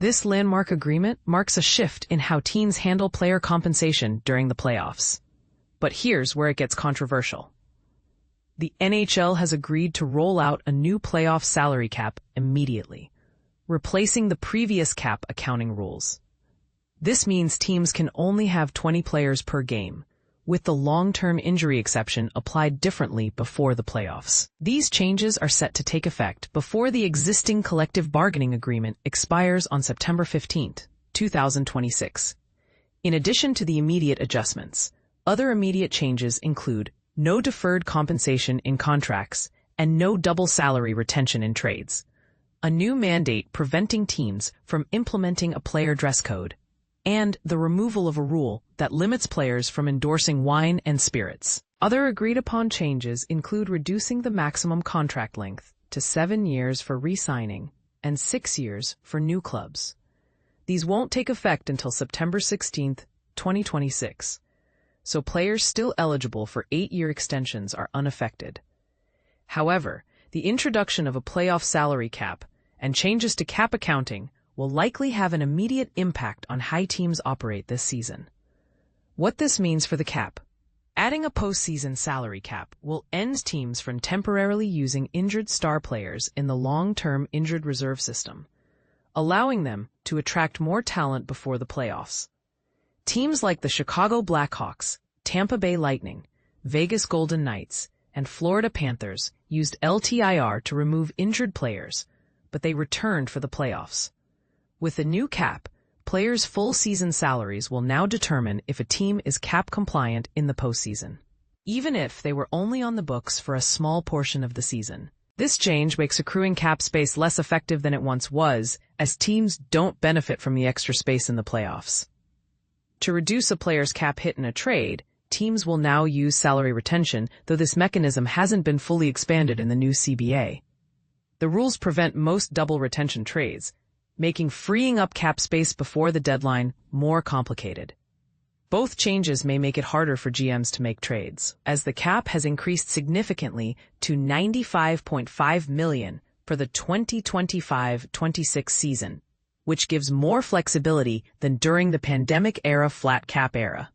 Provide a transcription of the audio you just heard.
This landmark agreement marks a shift in how teams handle player compensation during the playoffs. But here's where it gets controversial. The NHL has agreed to roll out a new playoff salary cap immediately, replacing the previous cap accounting rules. This means teams can only have 20 players per game, with the long-term injury exception applied differently before the playoffs. These changes are set to take effect before the existing collective bargaining agreement expires on September 15, 2026. In addition to the immediate adjustments, other immediate changes include no deferred compensation in contracts and no double salary retention in trades, a new mandate preventing teams from implementing a player dress code, and the removal of a rule that limits players from endorsing wine and spirits. Other agreed-upon changes include reducing the maximum contract length to 7 years for re-signing and 6 years for new clubs. These won't take effect until September 16, 2026, so players still eligible for 8-year extensions are unaffected. However, the introduction of a playoff salary cap and changes to cap accounting will likely have an immediate impact on how teams operate this season. What this means for the cap: adding a postseason salary cap will end teams from temporarily using injured star players in the long-term injured reserve system, allowing them to attract more talent before the playoffs. Teams like the Chicago Blackhawks, Tampa Bay Lightning, Vegas Golden Knights, and Florida Panthers used LTIR to remove injured players, but they returned for the playoffs. With the new cap, players' full season salaries will now determine if a team is cap compliant in the postseason, even if they were only on the books for a small portion of the season. This change makes accruing cap space less effective than it once was, as teams don't benefit from the extra space in the playoffs. To reduce a player's cap hit in a trade, teams will now use salary retention, though this mechanism hasn't been fully expanded in the new CBA. The rules prevent most double retention trades, making freeing up cap space before the deadline more complicated. Both changes may make it harder for GMs to make trades, as the cap has increased significantly to $95.5 million for the 2025-26 season, which gives more flexibility than during the pandemic-era flat cap era.